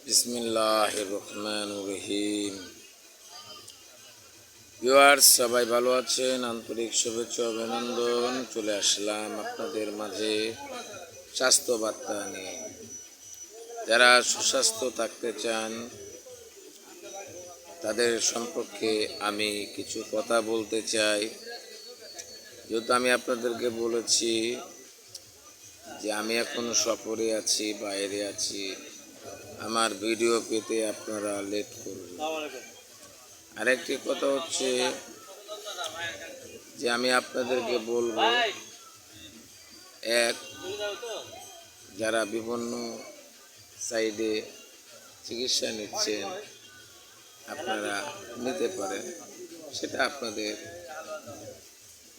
বিসমিল্লাহির রহমানির রহিম। ভিউয়ার্স, সবাই ভালো আছেন? আন্তরিক শুভেচ্ছা অভিনন্দন। চলে আসলাম আপনাদের মাঝে স্বাস্থ্য বার্তা নিয়ে। যারা সুস্বাস্থ্য থাকতে চান তাদের সম্পর্কে আমি কিছু কথা বলতে চাই। যেহেতু আমি আপনাদেরকে বলেছি যে আমি এখন সফরে আছি, বাইরে আছি, আমার ভিডিও পেতে আপনারা লেট করবেন। আরেকটি কথা হচ্ছে যে আমি আপনাদেরকে বলবো, এক, যারা বিভিন্ন সাইডে চিকিৎসা নিচ্ছেন আপনারা নিতে পারেন, সেটা আপনাদের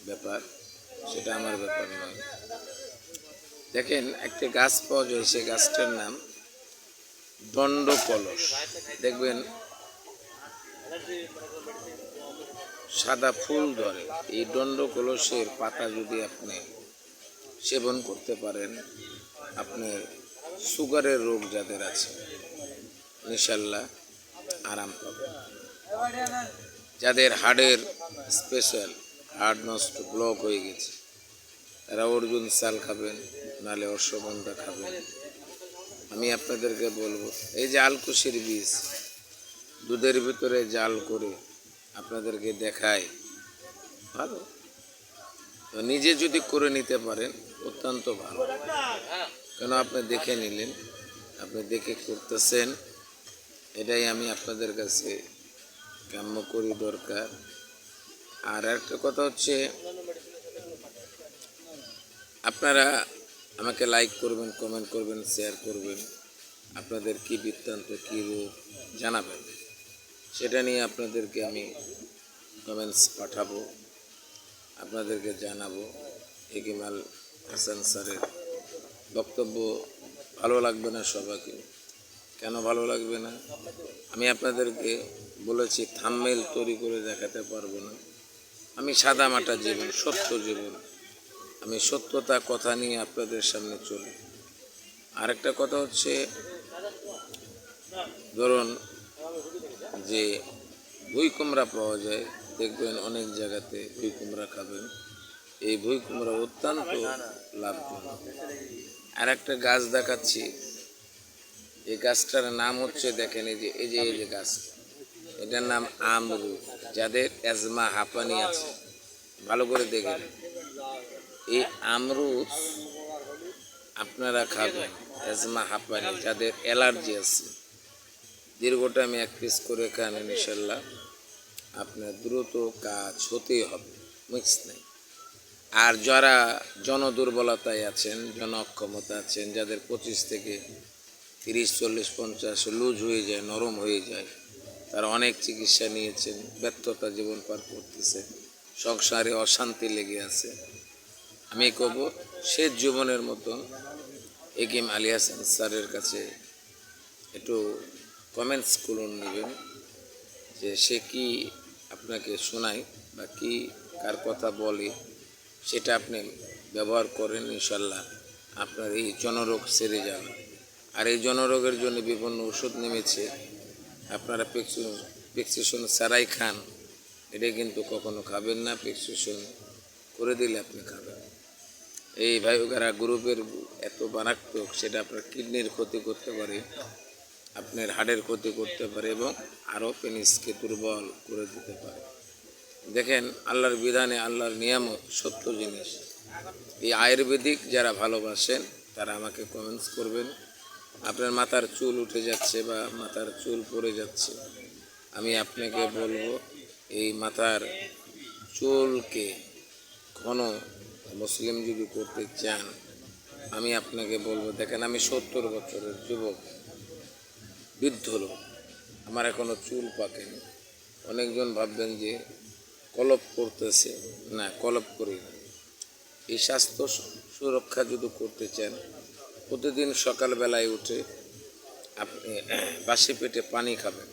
ব্যাপার, সেটা আমার ব্যাপার নয়। দেখেন, একটি গাছ পাওয়া যায়, সেই গাছটার নাম দণ্ডকলস। দেখবেন সাদা ফুল ধরে। এই দণ্ডকলসের পাতা যদি আপনি সেবন করতে পারেন, আপনার সুগারের রোগ যাদের আছে ইনশাল্লাহ আরাম পাবেন। যাদের হাড়ের স্পেশাল হাড় নষ্ট ব্লক হয়ে গেছে তারা অর্জুন চাল খাবেন, নালে অশ্বগন্ধা খাবেন। আমি আপনাদেরকে বলবো, এই যে আলকুশির বীজ দুধের ভিতরে জাল করে আপনাদেরকে দেখায়, ভালো। তো নিজে যদি করে নিতে পারেন অত্যন্ত ভালো। কেন আপনি দেখে নিলেন, আপনি দেখে করতেছেন, এটাই আমি আপনাদের কাছে কাম্য করি, দরকার। আর একটা কথা হচ্ছে, আপনারা আমাকে লাইক করবেন, কমেন্ট করবেন, শেয়ার করবেন, আপনাদের কি বৃত্তান্ত, কী রোগ জানাবেন, সেটা নিয়ে আপনাদেরকে আমি কমেন্টস পাঠাবো, আপনাদেরকে জানাবো। হেকিম আল হাসান স্যারের বক্তব্য ভালো লাগবে না সবাইকে। কেন ভালো লাগবে না? আমি আপনাদেরকে বলেছি, থাম্বনেইল তৈরি করে দেখাতে পারবো না। আমি সাদামাটা জীবন, সত্য জীবন, আমি সত্যতা কথা নিয়ে আপনাদের সামনে চলি। আরেকটা কথা হচ্ছে, ধরুন যে ভুই কুমড়া পাওয়া যায়, দেখবেন অনেক জায়গাতে ভুই কুমড়া খাবেন। এই ভুই কুমড়া অত্যন্ত লাভজনক। আর একটা গাছ দেখাচ্ছি, এই গাছটার নাম হচ্ছে, দেখেন এই যে গাছটা, এটার নাম আমরুদ। যাদের অ্যাজমা, হাঁপানি আছে ভালো করে দেখেন, এই আমরুদ আপনারা খাবেন। অ্যাজমা, হাঁপানি, যাদের অ্যালার্জি আছে, দীর্ঘ টাইমে 1 পিস করে খান, ইনশাল্লাহ আপনার দ্রুত কাজ হতেই হবে, মিক্স নেই। আর যারা জনদুর্বলতায় আছেন, জন অক্ষমতা আছেন, যাদের 25 থেকে 30, 40, 50 লুজ হয়ে যায়, নরম হয়ে যায়, তারা অনেক চিকিৎসা নিয়েছেন, ব্যর্থতা জীবন পার করতেছে, সংসারে অশান্তি লেগে আছে, আমি কব শেষ জীবনের মতন হেকিম আলী হাসান স্যারের কাছে একটু কমেন্টস করুন, নেবেন যে সে কি আপনাকে শোনায় বা কি কার কথা বলে, সেটা আপনি ব্যবহার করেন, ইনশাল্লাহ আপনার এই জনরোগ সেরে যাবে। আর এই জনরোগের জন্য বিভিন্ন ওষুধ নেমেছে, আপনারা প্রেসক্রিপশন ছাড়াই খান, এটা কিন্তু কখনো খাবেন না। প্রেসক্রিপশন করে দিলে আপনি খাবেন। এই ভাইওগারা গ্রুপের এত মারাত্মক, সেটা আপনার কিডনির ক্ষতি করতে পারে, আপনার হাড়ের ক্ষতি করতে পারে এবং আরও পেনিসকে দুর্বল করে দিতে পারে। দেখেন, আল্লাহর বিধানে, আল্লাহর নিয়ামত সত্য জিনিস। এই আয়ুর্বেদিক যারা ভালোবাসেন তারা আমাকে কমেন্টস করবেন। আপনার মাথার চুল উঠে যাচ্ছে বা মাথার চুল পড়ে যাচ্ছে, আমি আপনাকে বলবো, এই মাথার চুলকে ঘন মুসলিম যদি করতে চান, আমি আপনাকে বলবো, দেখেন আমি 70 বছরের যুবক, বৃদ্ধ লোক, আমার এখনও চুল পাকেনি। অনেকজন ভাববেন যে কলপ করতেছে, না, কলপ করি না। এই স্বাস্থ্য সুরক্ষা যদি করতে চান, প্রতিদিন সকালবেলায় উঠে আপনি বাসি পেটে পানি খাবেন।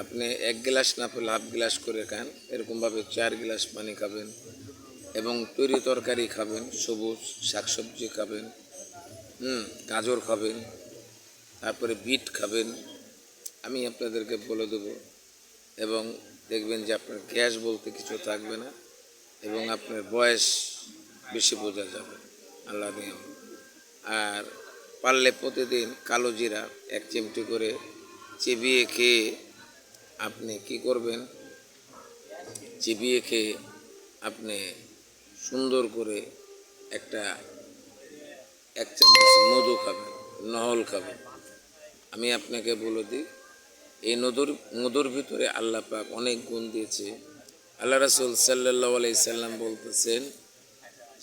আপনি 1 গ্লাস না পেলে হাফ গ্লাস করে খান, এরকমভাবে 4 গ্লাস পানি খাবেন এবং তৈরি তরকারি খাবেন, সবুজ শাকসবজি খাবেন, গাজর খাবেন, তারপরে বিট খাবেন, আমি আপনাদেরকে বলে দেবো। এবং দেখবেন যে আপনার গ্যাস বলতে কিছু থাকবে না এবং আপনার বয়স বেশি বোঝা যাবে আল্লাহ নিয়ম। আর পারলে প্রতিদিন কালো জিরা 1 চিমটি করে চিবিয়ে খেয়ে আপনি কি করবেন, চিবিয়ে খেয়ে আপনি সুন্দর করে একটা 1 চামচ মধু খাবেন, নহল খাবেন। আমি আপনাকে বলে দিই, এই মধুর ভিতরে আল্লাহ পাক অনেক গুণ দিয়েছে। আল্লাহ রাসূল সাল্লাল্লাহু আলাইহি সাল্লাম বলতেছেন,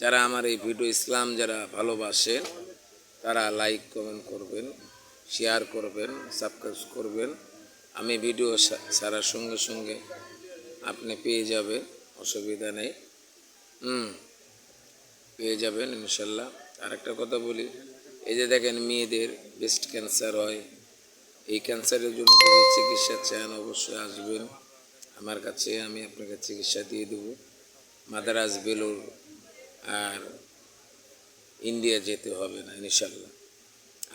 যারা আমার এই ভিডিও ইসলাম যারা ভালোবাসেন তারা লাইক কমেন্ট করবেন, শেয়ার করবেন, সাবস্ক্রাইব করবেন। আমি ভিডিও ছাড়ার সঙ্গে সঙ্গে আপনি পেয়ে যাবেন, অসুবিধা নেই, পেয়ে যাবেন ইনশাল্লাহ। আর একটা কথা বলি, এই যে দেখেন মেয়েদের ব্রেস্ট ক্যান্সার হয়, এই ক্যান্সারের জন্য যদি চিকিৎসা চান অবশ্যই আসবেন আমার কাছে, আমি আপনাকে চিকিৎসা দিয়ে দেবো। মাদারাজ, বেলুর আর ইন্ডিয়া যেতে হবে না ইনশাল্লাহ।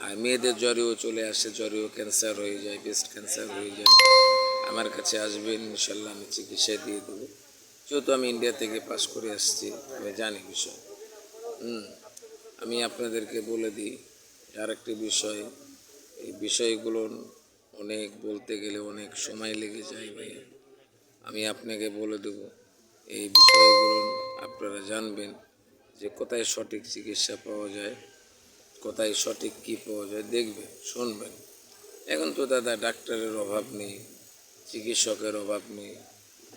আর মেয়েদের জ্বরেও চলে আসে, জ্বরেও ক্যান্সার হয়ে যায়, ব্রেস্ট ক্যান্সার হয়ে যায়, আমার কাছে আসবেন ইনশাল্লাহ, আমি চিকিৎসা দিয়ে দেবো। যেহেতু আমি ইন্ডিয়া থেকে পাস করে আসছি, আমি জানি বিষয়। আমি আপনাদেরকে বলে দিই আর একটি বিষয়, এই বিষয়গুলো অনেক বলতে গেলে অনেক সময় লেগে যায় ভাইয়া। আমি আপনাকে বলে দেবো এই বিষয়গুলো আপনারা জানবেন যে কোথায় সঠিক চিকিৎসা পাওয়া যায়, কোথায় সঠিক কী পাওয়া যায়, দেখবেন, শুনবেন। এখন তো দাদা ডাক্তারের অভাব নেই, চিকিৎসকের অভাব নেই,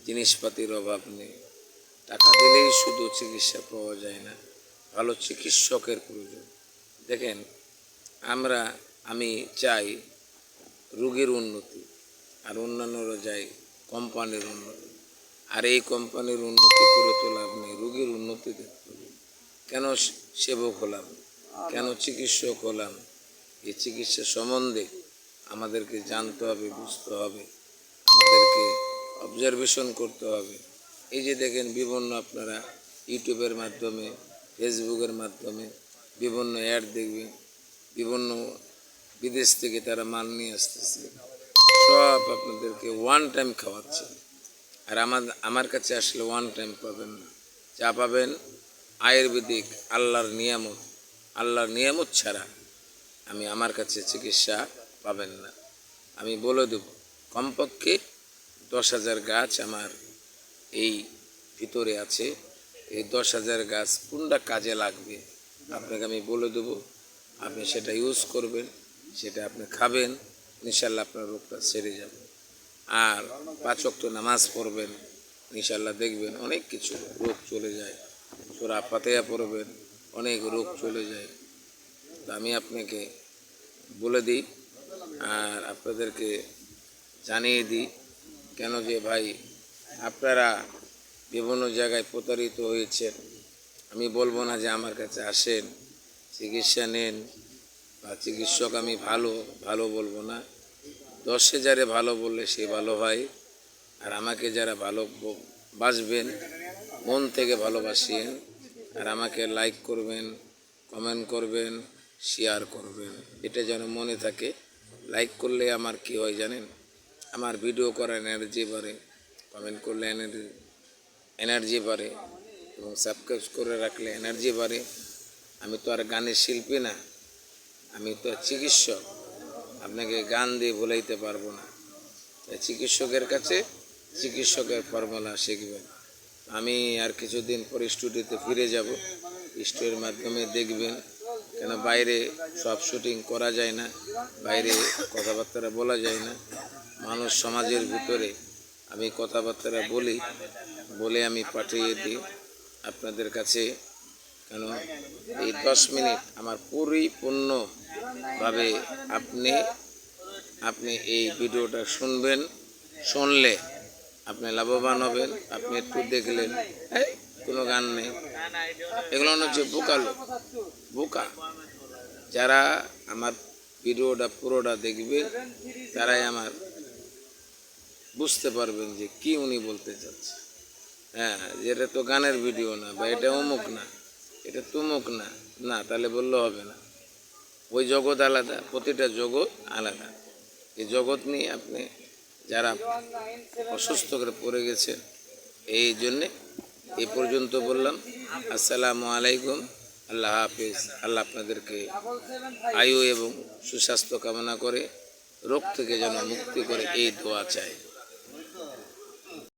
জিনিসপাতির অভাব নেই, টাকা দিলেই শুধু চিকিৎসা পাওয়া যায় না, ভালো চিকিৎসকের প্রয়োজন। দেখেন আমি চাই রোগীর উন্নতি, আর অন্যান্যরা চাই কোম্পানির উন্নতি। আর এই কোম্পানির উন্নতি করে তো লাভ নেই, রোগীর উন্নতি দেখতে হবে। কেন সেবক হলাম, কেন চিকিৎসক হলাম, এই চিকিৎসা সম্বন্ধে আমাদেরকে জানতে হবে, বুঝতে হবে, আমাদেরকে অবজারভেশন করতে হবে। এই যে দেখেন বিভিন্ন আপনারা ইউটিউবের মাধ্যমে, ফেসবুকের মাধ্যমে বিভিন্ন অ্যাড দেখবেন, বিভিন্ন বিদেশ থেকে তারা মাল নিয়ে আসতেছে, সব আপনাদেরকে ওয়ান টাইম খাওয়াচ্ছে। আর আমার কাছে আসলে ওয়ান টাইম পাবেন না, যা পাবেন আয়ুর্বেদিক আল্লাহর নিয়ামত ছাড়া আমার কাছে চিকিৎসা পাবেন না। আমি বলে দেব, কমপক্ষে 10,000 গাছ আমার এই ভিতরে আছে, এই 10,000 গাছ কোনটা কাজে লাগবে আপনাকে আমি বলে দেবো, আপনি সেটা ইউজ করবেন, সেটা আপনি খাবেন, ইনশাল্লাহ আপনার রোগটা সেরে যাবে। আর 5 ওয়াক্ত নামাজ পড়বেন, ইনশাল্লাহ দেখবেন অনেক কিছু রোগ চলে যায়। সূরা ফাতিহা পড়বেন, অনেক রোগ চলে যায়। তো আমি আপনাকে বলে দিই আর আপনাদেরকে জানিয়ে দিই, কেন যে ভাই আপনারা বিভিন্ন জায়গায় প্রতারিত হয়েছেন। আমি বলবো না যে আমার কাছে আসেন, চিকিৎসা নেন, বা চিকিৎসক আমি ভালো বলবো না। 10,000 ভালো বললে সে ভালো হয়। আর আমাকে যারা ভালোবাসবেন, মন থেকে ভালোবাসেন, আর আমাকে লাইক করবেন, কমেন্ট করবেন, শেয়ার করবেন, এটা যেন মনে থাকে। লাইক করলে আমার কি হয় জানেন, আমার ভিডিও করার এনার্জি বাড়ে, কমেন্ট করলে এনার্জি বাড়ে, এবং সাবস্ক্রাইব করে রাখলে এনার্জি বাড়ে। আমি তো আর গানের শিল্পী না, আমি তো চিকিৎসক, আপনাকে গান দিয়ে ভুলাইতে পারবো না। চিকিৎসকের কাছে চিকিৎসকের ফর্মুলা শিখবেন। আমি আর কিছুদিন পরে স্টুডিওতে ফিরে যাব, স্টুডিওর মাধ্যমে দেখবেন, কেন বাইরে সব শুটিং করা যায় না, বাইরে কথাবার্তা বলা যায় না। মানুষ সমাজের ভিতরে আমি কথাবার্তা বলে আমি পাঠিয়ে দিই আপনাদের কাছে। কেন এই 10 মিনিট আমার পরিপূর্ণভাবে আপনি এই ভিডিওটা শুনবেন, শুনলে আপনি লাভবান হবেন। আপনি একটু দেখলেন এই কোনো গান নেই, এগুলো হচ্ছে বোকা। যারা আমার ভিডিওটা পুরোটা দেখবে তারাই আমার বুঝতে পারবেন যে কি উনি বলতে চাচ্ছে। হ্যাঁ, এটা তো গানের ভিডিও না, বা এটা অমুক না, এটা তুমুক না, তাহলে বললে হবে না। ওই জগৎ আলাদা, প্রতিটা জগৎ আলাদা। এই জগৎ নিয়ে আপনি যারা অসুস্থ করে পড়ে গেছেন, এই জন্যে এই পর্যন্ত বললাম। আসসালামু আলাইকুম, আল্লাহ হাফিজ। আল্লাহ আপনাদেরকে আয়ু এবং সুস্বাস্থ্য কামনা করে রোগ থেকে যেন মুক্তি করে এই দোয়া চাই।